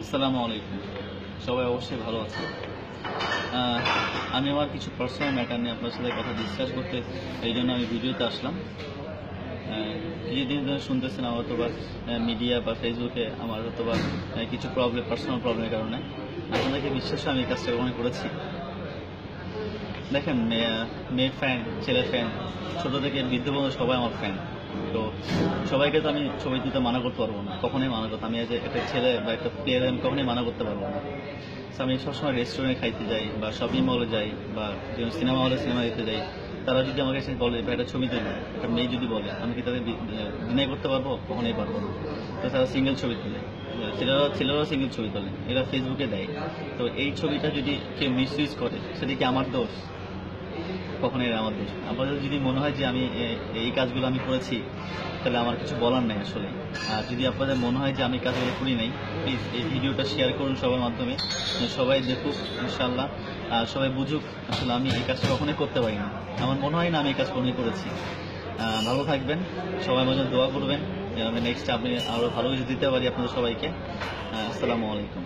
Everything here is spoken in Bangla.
আসসালামু আলাইকুম। সবাই অবশ্যই ভালো আছে। আমি আমার কিছু পার্সোনাল ম্যাটার নিয়ে আপনার সাথে কথা ডিসকাস করতে এই জন্য আমি ভিডিওতে আসলাম। কিছুদিন ধরে শুনতেছেন আমার হয়তোবা মিডিয়া বা ফেসবুকে আমার হয়তোবা কিছু পার্সোনাল প্রবলেমের কারণে আপনাদেরকে বিশ্বাসে আমি এই কাজটা কখনো করেছি। দেখেন, মেয়ের ফ্যান, ছেলের ফ্যান, ছোটো থেকে বৃদ্ধ পর্যন্ত সবাই আমার ফ্যান। তো সবাইকে তো আমি ছবি তুলতে মানা করতে পারবো না, কখনোই মানা করতে। আমি একটা ছেলে বা একটা প্লেয়ার আমি কখনোই মানা করতে পারবো না। আমি সবসময় রেস্টুরেন্টে খাইতে যাই বা শপিং মলে যাই বা সিনেমা হলে সিনেমা দেখতে যাই। তারা যদি আমাকে এসে বলে ভাই একটা ছবি তুলবে, একটা মেয়ে যদি বলে, আমি কি তাদের ডিনাই করতে পারবো? কখনোই পারবো না। তো তারা সিঙ্গেল ছবি তুলে, ছেলেরাও সিঙ্গেল ছবি তোলে, এরা ফেসবুকে দেয়। তো এই ছবিটা যদি কেউ মিসইউজ করে, সেটা কি আমার দোষ? কখনোই আমার দোষ। আপনাদের যদি মনে হয় যে আমি এই কাজগুলো আমি করেছি, তাহলে আমার কিছু বলার নেই আসলে। আর যদি আপনাদের মনে হয় যে আমি কাজগুলো করি নাই, প্লিজ এই ভিডিওটা শেয়ার করুন সবার মাধ্যমে, সবাই দেখুক ইনশাল্লাহ, আর সবাই বুঝুক আসলে আমি এই কাজটা কখনোই করতে পারি না। আমার মনে হয় না আমি এই কাজ কখনোই করেছি। ভালো থাকবেন, সবাই মাঝে দোয়া করবেন যেন আমি নেক্সট আপনি আরও ভালো কিছু দিতে পারি আপনাদের সবাইকে। আসসালামু আলাইকুম।